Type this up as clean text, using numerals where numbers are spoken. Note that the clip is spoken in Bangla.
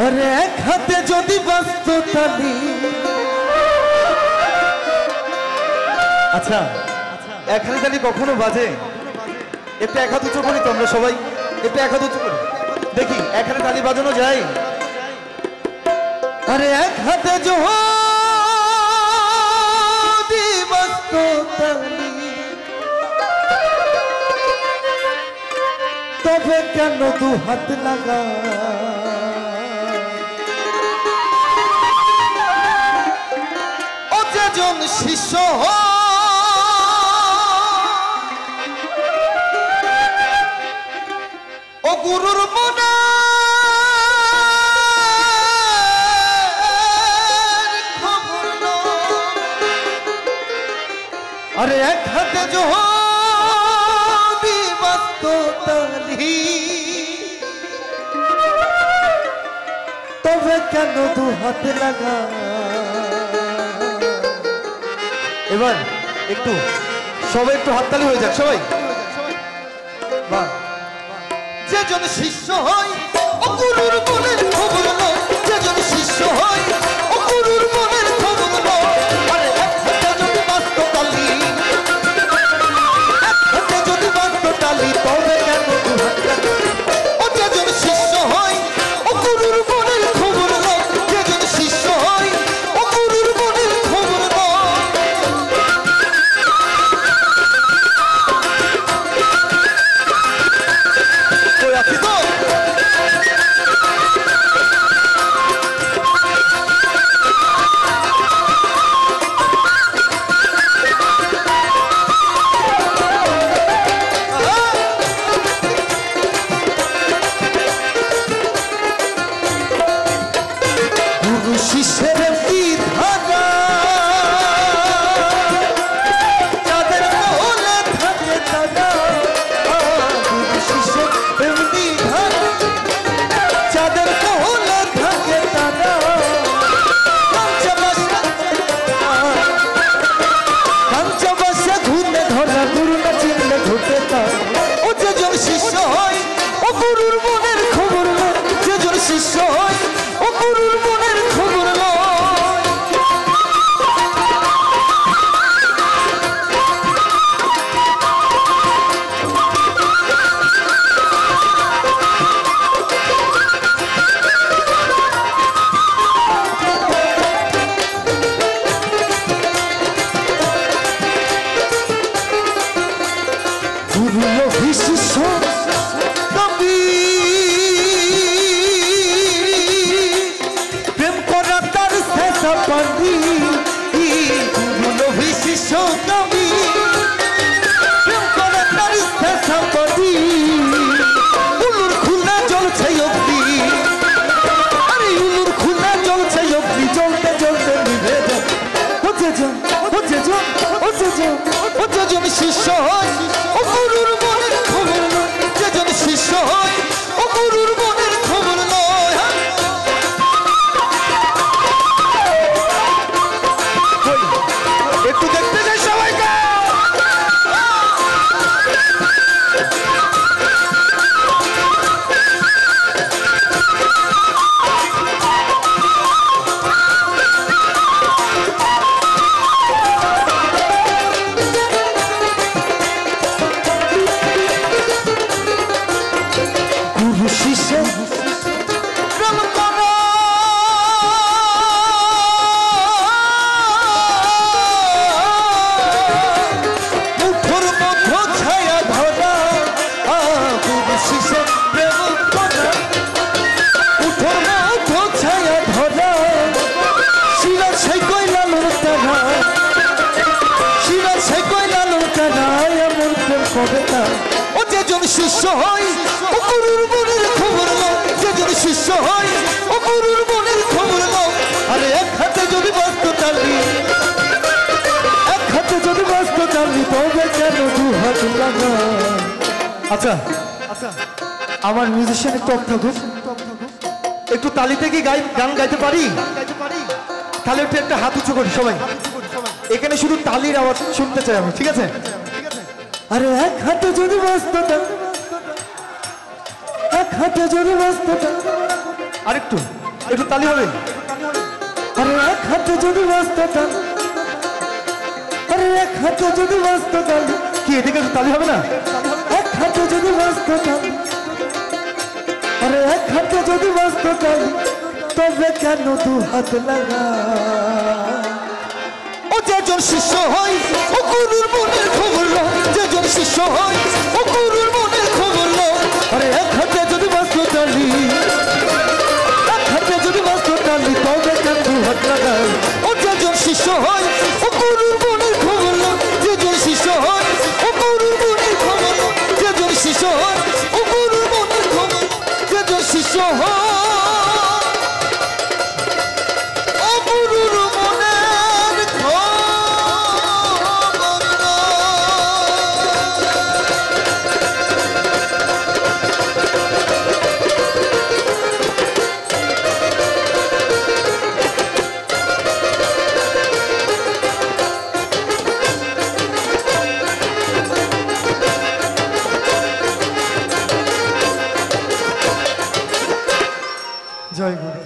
আরে এক হাতে যদি বাজতো তালি। আচ্ছা এক হাতে তালি কখনো বাজে? একটু এক হাত উঁচু করি তো আমরা সবাই, একটু এক হাত উঁচু করি দেখি এক হাতে তালি বাজানো যায়? আরে এক হাতে যদি বাজতো তালি তবে কেন দু হাত লাগা? ও যেজন শিষ্য ও গুরুর মনে খবর আরে এক হাতে যদি বাজতো তালি তবে কেন দু হাত লাগা? এবার একটু সবাই একটু হাততালি হয়ে যাক সবাই। বাহ। যেজন শিষ্য হয় ও গুরুর মনের খবর লয়, যেজন শিষ্য হয় ও গুরুর মনের খবর লয়। আরে এক হাতে যদি বাজতো তালি, এক হাতে যদি বাজতো তালি তবে কেন দু হাত লাগা? ও যেজন শিষ্য হয় ও গুরুর মনের খবর লয়, যেজন শিষ্য হয় ও গুরুর মনের খবর লয়। কই আছি তো? গুরু শিষ্যের কি ধারা যাদের কোলে থাকে তারা, গুরু শিষ্যের এমনি ধারা যাদের কোলে থাকে তারা। কাঞ্চবাসে ঘুরে ধরা গুরু না চিনলে ঘুটে তার। ও যেজন শিষ্য হয় ও গুরুর মনের খবর লয়, যেজন শিষ্য হয় ও গুরুর মনের খবর লয়। গুরু লোভী শিষ্য নবী, প্রেম করা তার শেষা পানি। গুরু লোভী শিষ্য নবী, প্রেম করা তার শেষা পানি। উলুর খুলে জ্বলছে অগ্নি, আরে উলুর খুলে জ্বলছে অগ্নি, জ্বলতে জ্বলতে নিভে যায়। ও যেজন ও যেজন ও যেজন ও যেজন শিষ্য হয় ও গুরুর মনের খবর লয়, যেজন শিষ্য হয় ও গুরুর মনের খবর লয়। একটু দেখতে যাই সবাইকে। গুরু শিষ্য প্রেম করা মুঠোর মধ্যে ছায়া ধরা। গুরু শিষ্য প্রেম করা মুঠোর মধ্যে ছায়া ধরা। শিরা সেই কইলালোর তারা, শিরা সেই কইলালোর তারা এমন প্রেম করে না। ও যেজন শিষ্য হয় ও গুরুর মনের খবর লয়, যেজন শিষ্য হয় ও গুরুর মনের খবর লয়। আরে এক হাতে যদি বাজতো তালি, এক হাতে যদি বাজতো তালি তবে কেন দু হাত লাগা? আচ্ছা আচ্ছা আমার মিউজিশিয়ান একটু অফ থাকুক, একটু তালিতে কি গান গাইতে পারি? তাহলে একটু একটা হাত উঁচু করি সবাই, এখানে শুধু তালির আওয়াজ শুনতে চাই আমি, ঠিক আছে? আরে এক হাতে যদি বাজতো তালি, এক হাতে যদি বাজতো তালি। আরেকটু একটু তালি হবে। আরে এক হাতে যদি বাঁচত তালি, আরে এক হাতে যদি বাঁচত তালি, কি এদিকে একটু তালি হবে না? এক হাতে যদি বাঁচত তালি, আরে এক হাতে যদি বাঁচত তালি, তবে কেন দু হাত লাগা? ও যেজন শিষ্য হয় ও গুরুর মনের খবর লো, যেজন শিষ্য হয় ও গুরুর মনের খবর লো। আরে এক হাতে যদি বাঁচত তালি, এক হাতে যদি বাঁচত তালি, তবে কেন দু হাত লাগায়? ও যেজন শিষ্য হয় ও গুরুর মনের খবর লো, যেজন শিষ্য হয় ও গুরুর মনের খবর লো, যেজন শিষ্য হয় ও গুরুর মনের খবর, যেজন শিষ্য হয় জয় গুরু।